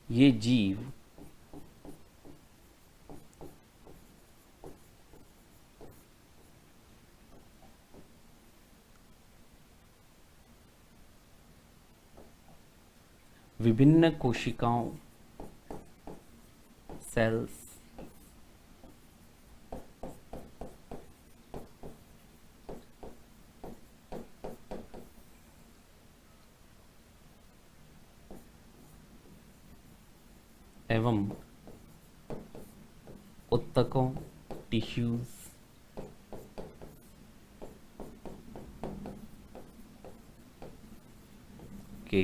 ये जीव विभिन्न कोशिकाओं सेल्स एवं उत्तकों टिश्यूज के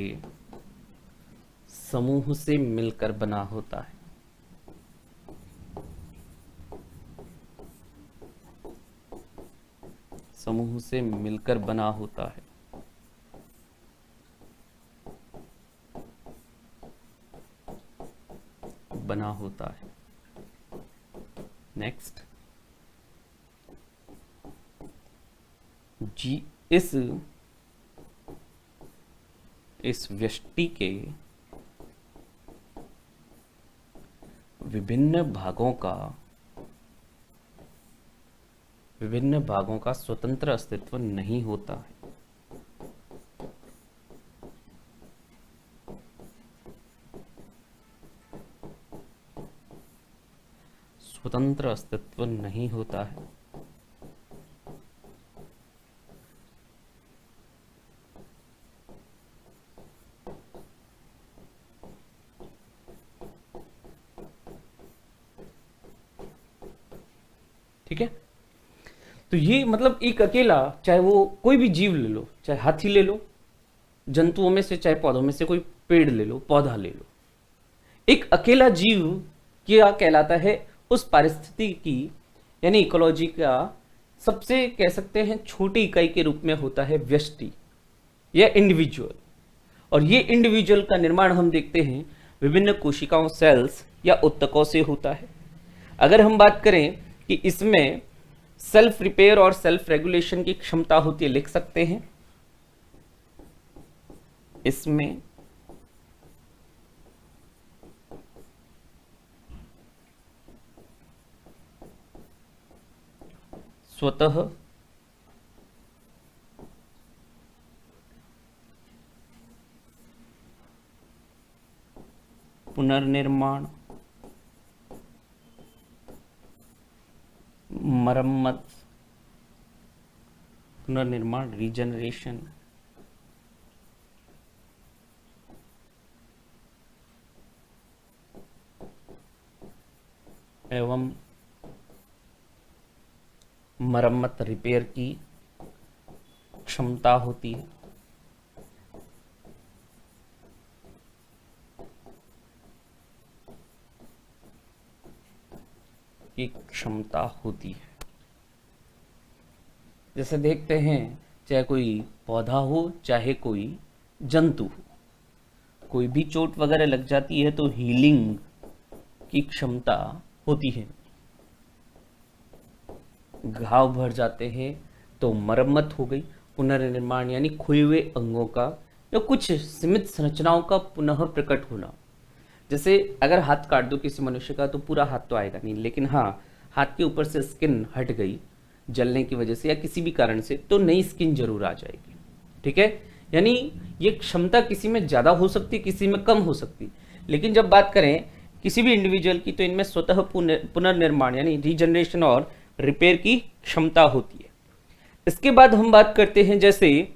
समूह से मिलकर बना होता है। समूह से मिलकर बना होता है। बना होता है। नेक्स्ट, जी इस व्यष्टि के विभिन्न भागों का स्वतंत्र अस्तित्व नहीं होता है। स्वतंत्र अस्तित्व नहीं होता है। ठीक है, तो ये मतलब एक अकेला, चाहे वो कोई भी जीव ले लो, चाहे हाथी ले लो, जंतुओं में से, चाहे पौधों में से कोई पेड़ ले लो, पौधा ले लो, एक अकेला जीव क्या कहलाता है, उस पारिस्थितिकी की यानी इकोलॉजी का सबसे कह सकते हैं छोटी इकाई के रूप में होता है व्यष्टि या इंडिविजुअल। और ये इंडिविजुअल का निर्माण हम देखते हैं विभिन्न कोशिकाओं सेल्स या उत्तकों से होता है। अगर हम बात करें कि इसमें सेल्फ रिपेयर और सेल्फ रेगुलेशन की क्षमता होती है, लिख सकते हैं इसमें स्वतः पुनर्निर्माण, मरम्मत, पुनर्निर्माण रीजनरेशन एवं मरम्मत रिपेयर की क्षमता होती है। की क्षमता होती है। जैसे देखते हैं, चाहे कोई पौधा हो चाहे कोई जंतु हो, कोई भी चोट वगैरह लग जाती है तो हीलिंग की क्षमता होती है। घाव भर जाते हैं तो मरम्मत हो गई, पुनर्निर्माण यानी खोए हुए अंगों का या कुछ सीमित संरचनाओं का पुनः प्रकट होना। जैसे अगर हाथ काट दो किसी मनुष्य का तो पूरा हाथ तो आएगा नहीं, लेकिन हाँ, हाथ के ऊपर से स्किन हट गई जलने की वजह से या किसी भी कारण से, तो नई स्किन जरूर आ जाएगी। ठीक है, यानी ये क्षमता किसी में ज़्यादा हो सकती है, किसी में कम हो सकती है, लेकिन जब बात करें किसी भी इंडिविजुअल की तो इनमें स्वतः पुनर्निर्माण यानी रीजनरेशन और रिपेयर की क्षमता होती है। इसके बाद हम बात करते हैं, जैसे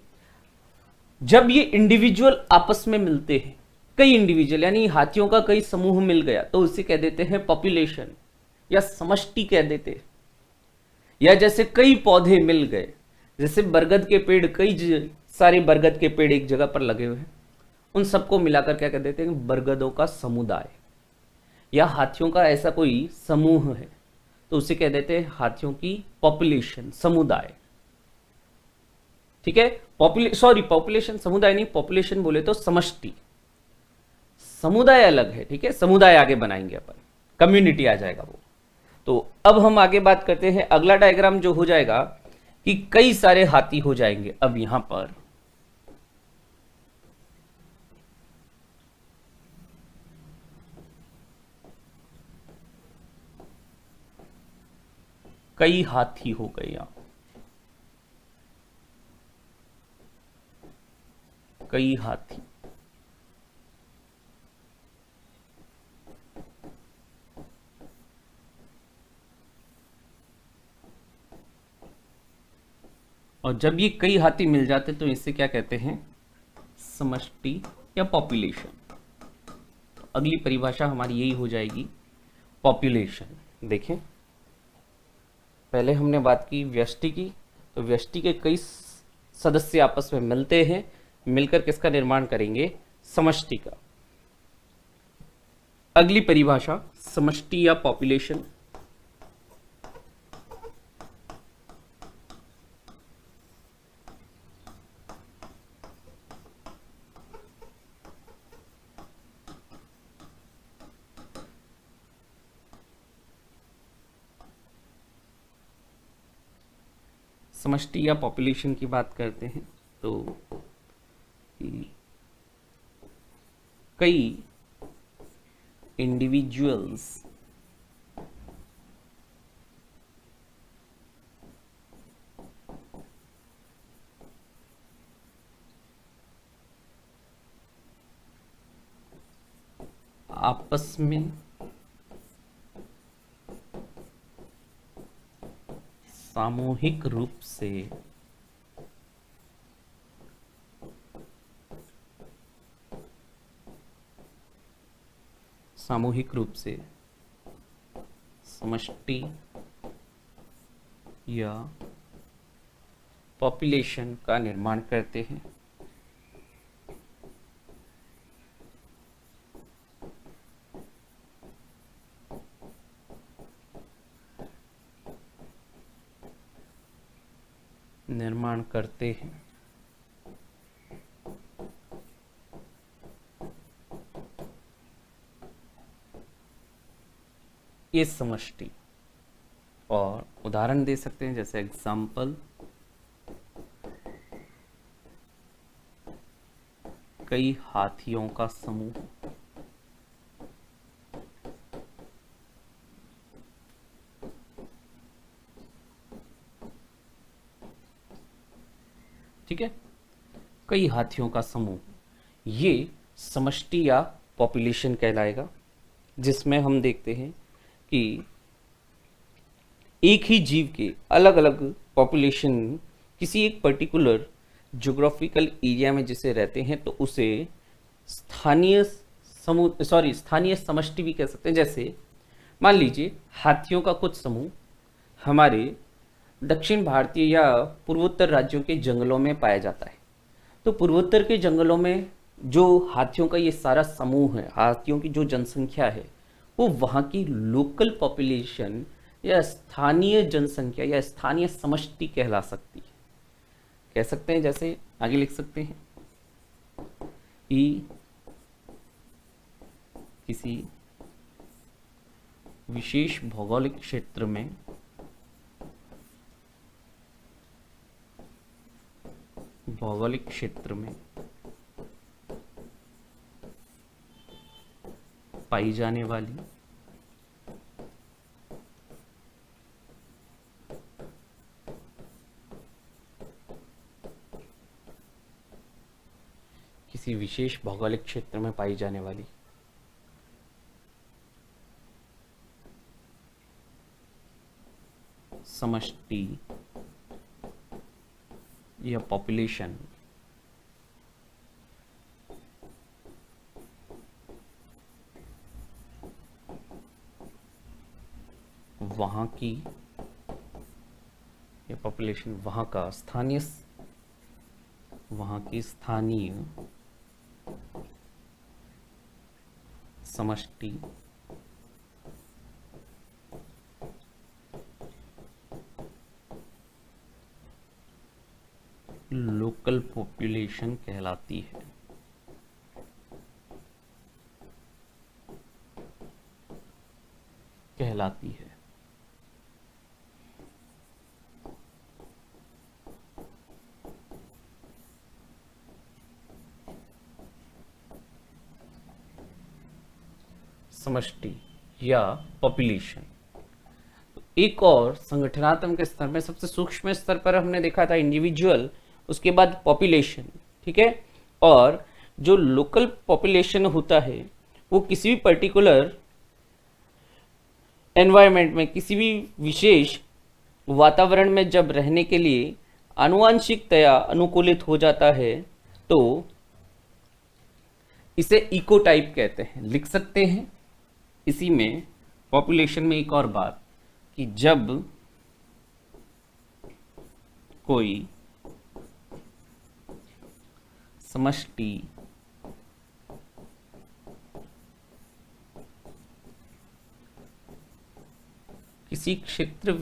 जब ये इंडिविजुअल आपस में मिलते हैं, कई इंडिविजुअल यानी हाथियों का कई समूह मिल गया तो उसे कह देते हैं पॉपुलेशन या समष्टि कह देते हैं। या जैसे कई पौधे मिल गए, जैसे बरगद के पेड़, कई सारे बरगद के पेड़ एक जगह पर लगे हुए हैं, उन सबको मिलाकर क्या कह देते हैं, बरगदों का समुदाय। या हाथियों का ऐसा कोई समूह है तो उसे कह देते हैं हाथियों की पॉपुलेशन, समुदाय। ठीक है, पॉपुलेशन समुदाय नहीं, पॉपुलेशन बोले तो समष्टि, समुदाय अलग है। ठीक है, समुदाय आगे बनाएंगे अपन, कम्युनिटी आ जाएगा वो। तो अब हम आगे बात करते हैं, अगला डायग्राम जो हो जाएगा कि कई सारे हाथी हो जाएंगे। अब यहां पर कई हाथी हो गए, यहां कई हाथी। और जब ये कई हाथी मिल जाते तो इसे क्या कहते हैं, समष्टि या पॉपुलेशन। अगली परिभाषा हमारी यही हो जाएगी, पॉपुलेशन। देखें, पहले हमने बात की व्यष्टि की, तो व्यष्टि के कई सदस्य आपस में मिलते हैं, मिलकर किसका निर्माण करेंगे, समष्टि का। अगली परिभाषा समष्टि या पॉपुलेशन। समष्टि या पॉपुलेशन की बात करते हैं तो कई इंडिविजुअल्स आपस में सामूहिक रूप से समष्टि या पॉपुलेशन का निर्माण करते हैं। ये समष्टि, और उदाहरण दे सकते हैं, जैसे एग्जाम्पल कई हाथियों का समूह। ठीक है, कई हाथियों का समूह, ये समष्टि या पॉपुलेशन कहलाएगा, जिसमें हम देखते हैं कि एक ही जीव के अलग अलग पॉपुलेशन किसी एक पर्टिकुलर ज्योग्राफिकल एरिया में जिसे रहते हैं तो उसे स्थानीय समष्टि भी कह सकते हैं। जैसे मान लीजिए हाथियों का कुछ समूह हमारे दक्षिण भारतीय या पूर्वोत्तर राज्यों के जंगलों में पाया जाता है। तो पूर्वोत्तर के जंगलों में जो हाथियों का ये सारा समूह है, हाथियों की जो जनसंख्या है, वो वहाँ की लोकल पॉपुलेशन या स्थानीय जनसंख्या या स्थानीय समष्टि कहला सकती है। कह सकते हैं, जैसे आगे लिख सकते हैं कि किसी विशेष भौगोलिक क्षेत्र में पाई जाने वाली किसी विशेष भौगोलिक क्षेत्र में पाई जाने वाली समष्टि या पॉपुलेशन वहाँ की या पॉपुलेशन वहाँ की स्थानीय समष्टि लोकल पॉपुलेशन कहलाती है। समष्टि या पॉपुलेशन। एक और संगठनात्मक स्तर में सबसे सूक्ष्म स्तर पर हमने देखा था इंडिविजुअल, उसके बाद पॉपुलेशन, ठीक है। और जो लोकल पॉपुलेशन होता है वो किसी भी पर्टिकुलर एनवायरनमेंट में, किसी भी विशेष वातावरण में जब रहने के लिए आनुवांशिकतया अनुकूलित हो जाता है तो इसे इकोटाइप कहते हैं। लिख सकते हैं इसी में पॉपुलेशन में एक और बात कि जब कोई समष्टि किसी क्षेत्र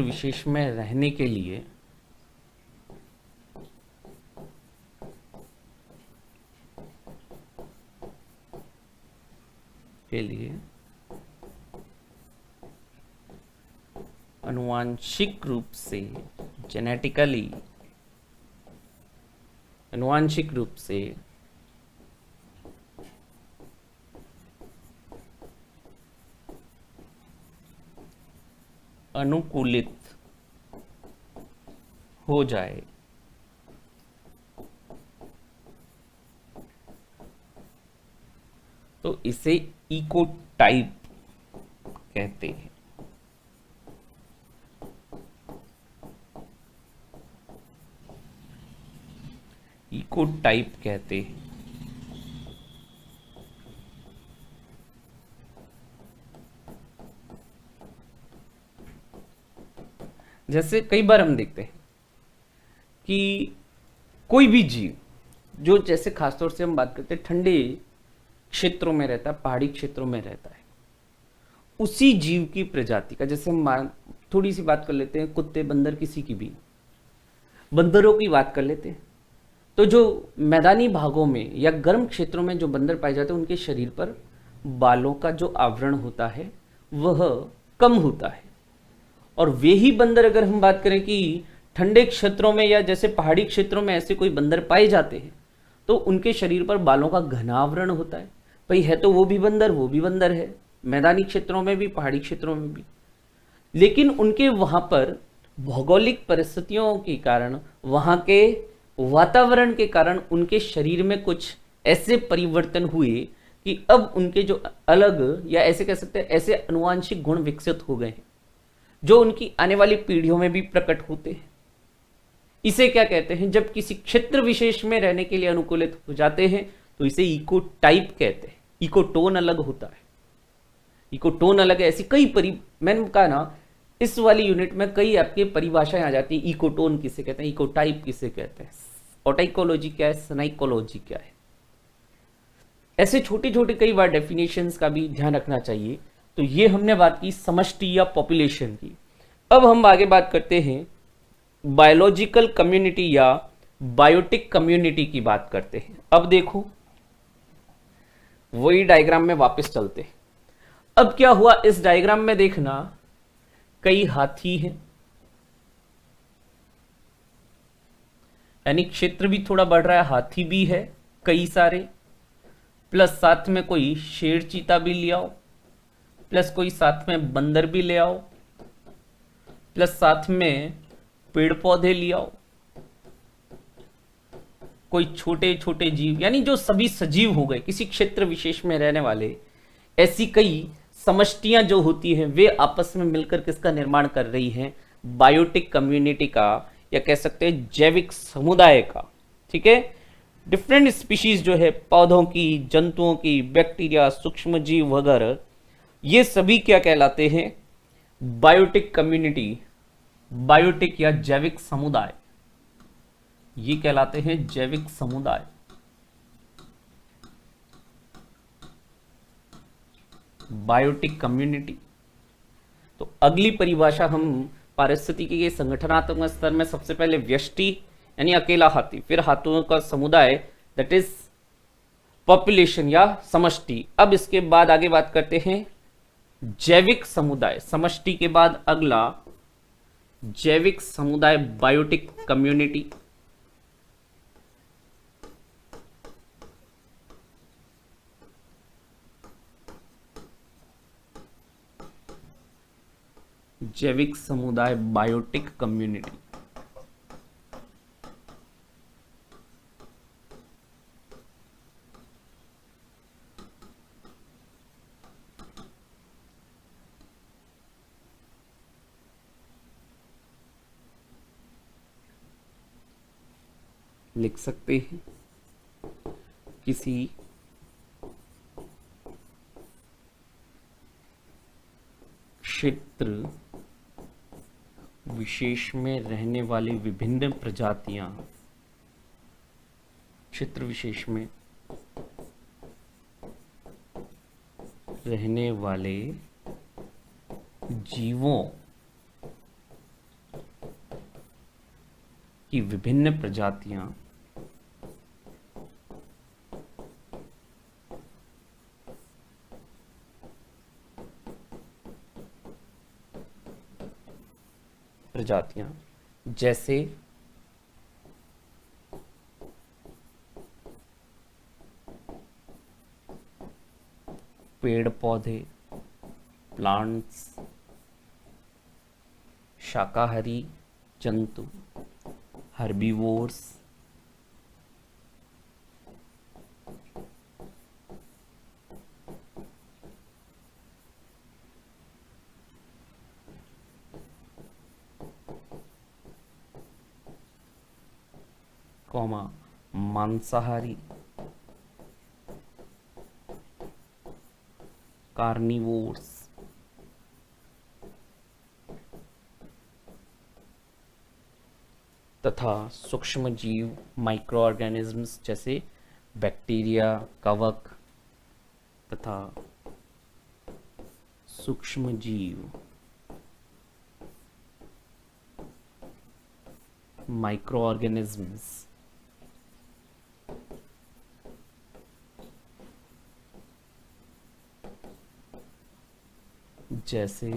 विशेष में रहने के लिए अनुवांशिक रूप से अनुकूलित हो जाए तो इसे इकोटाइप कहते हैं। इकोटाइप कहते हैं। जैसे कई बार हम देखते हैं कि कोई भी जीव जो, जैसे खासतौर से हम बात करते हैं ठंडे क्षेत्रों में रहता है, पहाड़ी क्षेत्रों में रहता है, उसी जीव की प्रजाति का, जैसे हम थोड़ी सी बात कर लेते हैं कुत्ते, बंदर, किसी की भी बंदरों की बात कर लेते हैं, तो जो मैदानी भागों में या गर्म क्षेत्रों में जो बंदर पाए जाते हैं उनके शरीर पर बालों का जो आवरण होता है वह कम होता है। और वे ही बंदर, अगर हम बात करें कि ठंडे क्षेत्रों में या जैसे पहाड़ी क्षेत्रों में ऐसे कोई बंदर पाए जाते हैं तो उनके शरीर पर बालों का घनावरण होता है। भाई है तो वो भी बंदर है, मैदानी क्षेत्रों में भी, पहाड़ी क्षेत्रों में भी, लेकिन उनके वहाँ पर भौगोलिक परिस्थितियों के कारण, वहाँ के वातावरण के कारण उनके शरीर में कुछ ऐसे परिवर्तन हुए कि अब उनके जो अलग, या ऐसे कह सकते हैं ऐसे आनुवांशिक गुण विकसित हो गए हैं जो उनकी आने वाली पीढ़ियों में भी प्रकट होते हैं। इसे क्या कहते हैं, जब किसी क्षेत्र विशेष में रहने के लिए अनुकूलित हो जाते हैं तो इसे इको टाइप कहते हैं। इकोटोन अलग होता है, इकोटोन अलग है। ऐसी कई मैंने कहा ना, इस वाली यूनिट में कई आपकी परिभाषाएं आ जाती है। इकोटोन किसे कहते हैं, इकोटाइप किसे कहते हैं, ऑटाइकोलॉजी क्या है, सनाइकोलॉजी क्या है, ऐसे छोटे छोटे कई बार डेफिनेशंस का भी ध्यान रखना चाहिए। तो ये हमने बात की समष्टि या पॉपुलेशन की। अब हम आगे बात करते हैं बायोलॉजिकल कम्युनिटी या बायोटिक कम्युनिटी की बात करते हैं। अब देखो वही डायग्राम में वापस चलते हैं। अब क्या हुआ इस डायग्राम में, देखना कई हाथी हैं, यानी क्षेत्र भी थोड़ा बढ़ रहा है, हाथी भी है कई सारे, प्लस साथ में कोई शेर चीता भी ले आओ, प्लस कोई साथ में बंदर भी ले आओ, प्लस साथ में पेड़ पौधे ले आओ, कोई छोटे छोटे जीव, यानी जो सभी सजीव हो गए किसी क्षेत्र विशेष में रहने वाले। ऐसी कई समष्टियां जो होती हैं वे आपस में मिलकर किसका निर्माण कर रही हैं, बायोटिक कम्युनिटी का, या कह सकते हैं जैविक समुदाय का। ठीक है, डिफरेंट स्पीशीज जो है, पौधों की, जंतुओं की, बैक्टीरिया, सूक्ष्म जीव वगैरह, ये सभी क्या कहलाते हैं, बायोटिक कम्युनिटी, बायोटिक या जैविक समुदाय, ये कहलाते हैं जैविक समुदाय। Biotic community. तो अगली परिभाषा हम पारिस्थितिकी के संगठनात्मक स्तर में सबसे पहले व्यष्टि यानी अकेला हाथी, फिर हाथियों का समुदाय दैट इज पॉपुलेशन या समष्टि। अब इसके बाद आगे बात करते हैं जैविक समुदाय। समष्टि के बाद अगला जैविक समुदाय, बायोटिक कम्युनिटी। जैविक समुदाय, बायोटिक कम्युनिटी। लिख सकते हैं किसी क्षेत्र विशेष में रहने वाली विभिन्न प्रजातियां, क्षेत्र विशेष में रहने वाले जीवों की विभिन्न प्रजातियां जैसे पेड़ पौधे, प्लांट्स, शाकाहारी जंतु, हर्बीवोर्स, कॉमा मांसाहारी, कार्निवोर्स, तथा सूक्ष्म जीव, माइक्रो ऑर्गेनिजम्स जैसे बैक्टीरिया, कवक तथा सूक्ष्म जीव, माइक्रो ऑर्गेनिजम्स जैसे,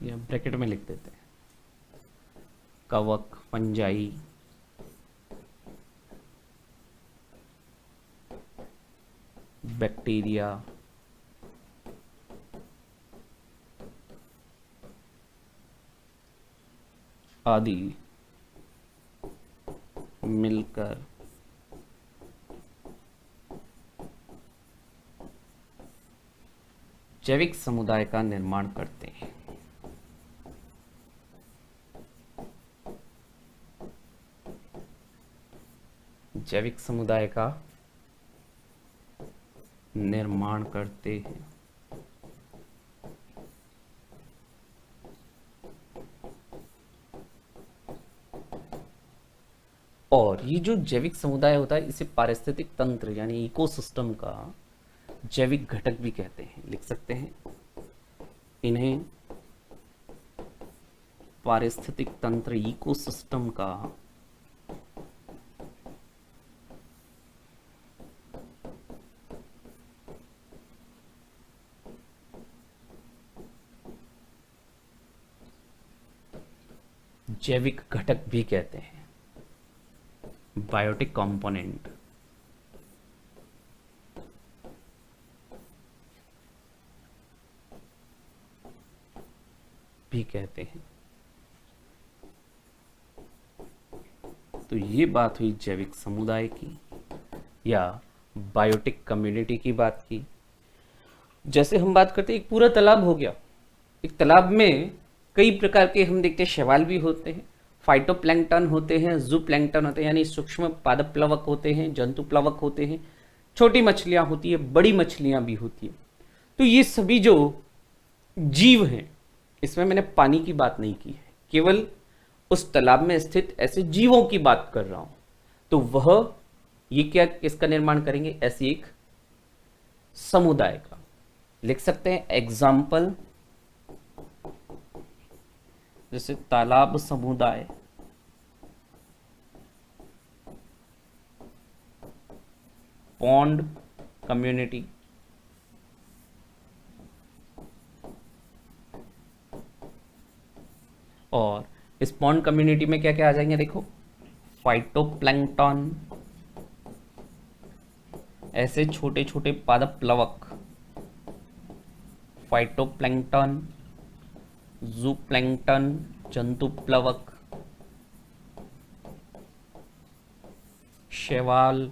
या ब्रैकेट में लिख देते हैं, कवक, फंजाई, बैक्टीरिया, आदि मिलकर जैविक समुदाय का निर्माण करते हैं। जैविक समुदाय का निर्माण करते हैं। और ये जो जैविक समुदाय होता है इसे पारिस्थितिक तंत्र यानी इकोसिस्टम का जैविक घटक भी कहते हैं, लिख सकते हैं इन्हें पारिस्थितिक तंत्र इकोसिस्टम का जैविक घटक भी कहते हैं, बायोटिक कंपोनेंट। भी कहते हैं। तो ये बात हुई जैविक समुदाय की या बायोटिक कम्युनिटी की बात की। जैसे हम बात करते हैं एक पूरा तालाब हो गया, एक तालाब में कई प्रकार के हम देखते हैं शैवाल भी होते हैं, फाइटोप्लैंक्टन होते हैं, जूप्लैंक्टन होते हैं यानी सूक्ष्म पादप प्लवक होते हैं, जंतु प्लवक होते हैं, छोटी मछलियां होती है, बड़ी मछलियां भी होती है। तो ये सभी जो जीव हैं, इसमें मैंने पानी की बात नहीं की है, केवल उस तालाब में स्थित ऐसे जीवों की बात कर रहा हूं। तो वह ये क्या किसका निर्माण करेंगे, ऐसी एक समुदाय का। लिख सकते हैं एग्जाम्पल, जैसे तालाब समुदाय, पॉन्ड कम्युनिटी, और इस पॉन्ड कम्युनिटी में क्या क्या आ जाएंगे, देखो फाइटोप्लैंक्टन, ऐसे छोटे छोटे पादप प्लवक, फाइटोप्लैंक्टन, जूप्लैंक्टन जंतु प्लवक, शैवाल,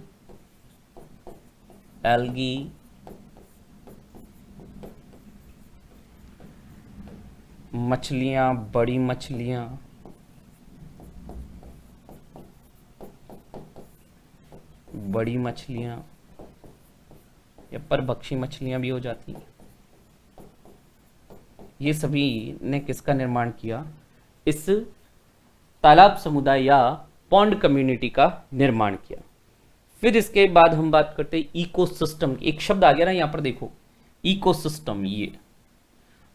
एल्गी, मछलियां, बड़ी मछलियां, या परभक्षी मछलियां भी हो जाती हैं। ये सभी ने किसका निर्माण किया, इस तालाब समुदाय या पॉन्ड कम्युनिटी का निर्माण किया। फिर इसके बाद हम बात करते हैं इकोसिस्टम की। एक शब्द आ गया ना यहां पर, देखो इकोसिस्टम, ये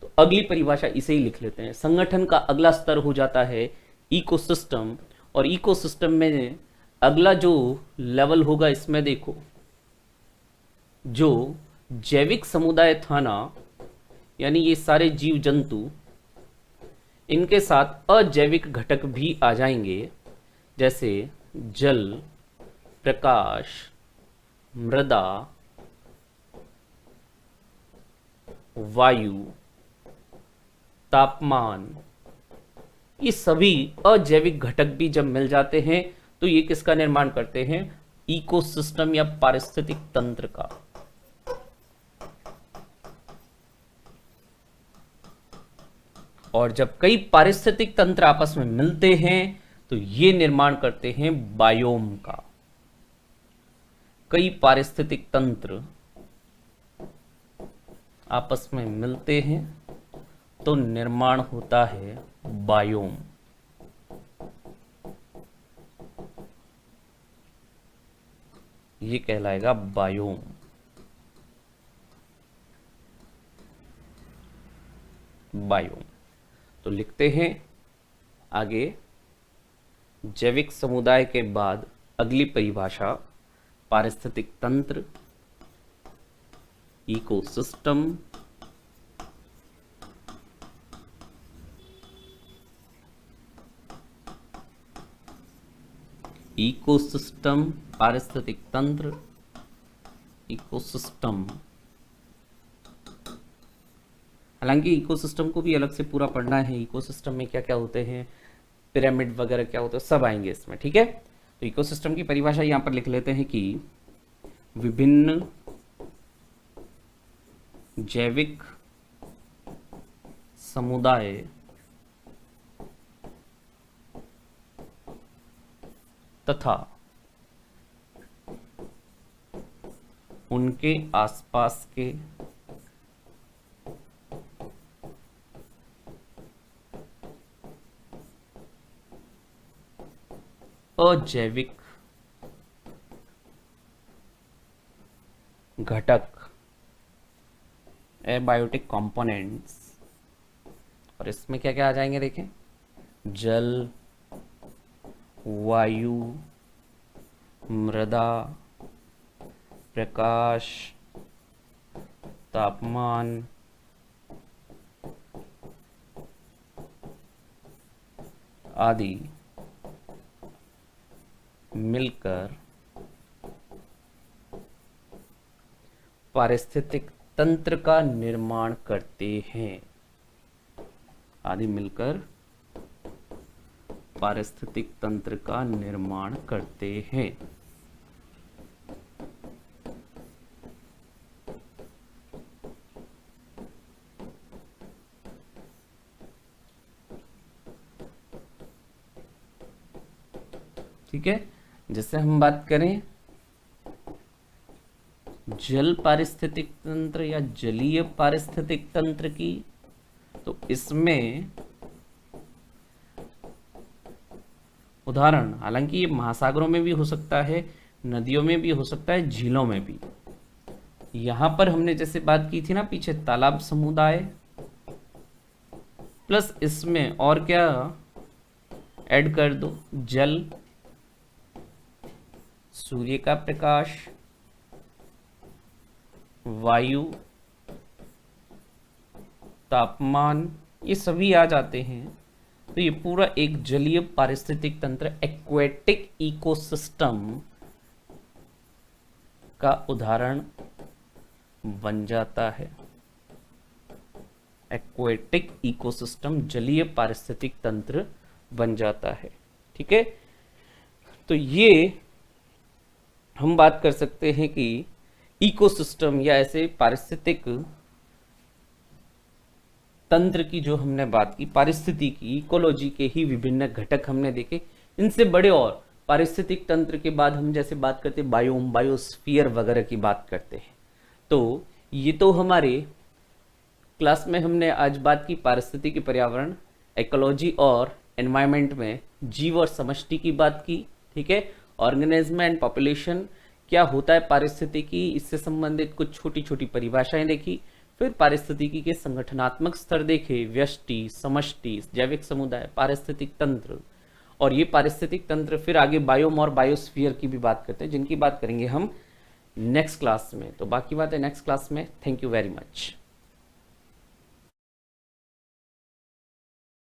तो अगली परिभाषा इसे ही लिख लेते हैं। संगठन का अगला स्तर हो जाता है इकोसिस्टम, और इकोसिस्टम में अगला जो लेवल होगा, इसमें देखो जो जैविक समुदाय था ना, यानी ये सारे जीव जंतु, इनके साथ अजैविक घटक भी आ जाएंगे, जैसे जल, प्रकाश, मृदा, वायु, तापमान, ये सभी अजैविक घटक भी जब मिल जाते हैं तो ये किसका निर्माण करते हैं, इकोसिस्टम या पारिस्थितिक तंत्र का। और जब कई पारिस्थितिक तंत्र आपस में मिलते हैं तो ये निर्माण करते हैं बायोम का। कई पारिस्थितिक तंत्र आपस में मिलते हैं तो निर्माण होता है बायोम। ये कहलाएगा बायोम। बायोम तो लिखते हैं आगे, जैविक समुदाय के बाद अगली परिभाषा पारिस्थितिक तंत्र, इकोसिस्टम, पारिस्थितिक तंत्र, इकोसिस्टम। हालांकि इकोसिस्टम को भी अलग से पूरा पढ़ना है, इकोसिस्टम में क्या क्या होते हैं, पिरामिड वगैरह क्या होते हैं, सब आएंगे इसमें, ठीक है। तो इकोसिस्टम की परिभाषा यहां पर लिख लेते हैं कि विभिन्न जैविक समुदाय तथा उनके आसपास के अजैविक घटक, एबायोटिक कंपोनेंट्स, और इसमें क्या क्या आ जाएंगे देखें, जल, वायु, मृदा, प्रकाश, तापमान, आदि मिलकर पारिस्थितिक तंत्र का निर्माण करते हैं, आदि मिलकर पारिस्थितिक तंत्र का निर्माण करते हैं। ठीक है, जैसे हम बात करें जल पारिस्थितिक तंत्र या जलीय पारिस्थितिक तंत्र की, तो इसमें उदाहरण, हालांकि ये महासागरों में भी हो सकता है, नदियों में भी हो सकता है, झीलों में भी। यहां पर हमने जैसे बात की थी ना पीछे, तालाब समुदाय, प्लस इसमें और क्या ऐड कर दो, जल, सूर्य का प्रकाश, वायु, तापमान, ये सभी आ जाते हैं। तो ये पूरा एक जलीय पारिस्थितिक तंत्र, एक्वेटिक इकोसिस्टम का उदाहरण बन जाता है। एक्वेटिक इकोसिस्टम, जलीय पारिस्थितिक तंत्र बन जाता है। ठीक है, तो ये हम बात कर सकते हैं कि इकोसिस्टम या ऐसे पारिस्थितिक तंत्र की जो हमने बात की, पारिस्थिति की, इकोलॉजी के ही विभिन्न घटक हमने देखे। इनसे बड़े और पारिस्थितिक तंत्र के बाद हम जैसे बात करते हैं बायोम, बायोस्फीयर वगैरह की बात करते हैं। तो ये तो हमारे क्लास में हमने आज बात की पारिस्थितिकी, पर्यावरण, इकोलॉजी और एनवायरनमेंट में जीव और समष्टि की बात की। ठीक है, ऑर्गेनिज्म एंड पॉपुलेशन, क्या होता है पारिस्थितिकी, इससे संबंधित कुछ छोटी छोटी परिभाषाएं देखी। फिर पारिस्थितिकी के संगठनात्मक स्तर देखे, व्यष्टि, समष्टि, जैविक समुदाय, पारिस्थितिक तंत्र, और ये पारिस्थितिक तंत्र फिर आगे बायोम और बायोस्फीयर की भी बात करते हैं, जिनकी बात करेंगे हम नेक्स्ट क्लास में। तो बाकी बात है नेक्स्ट क्लास में। Thank you very much.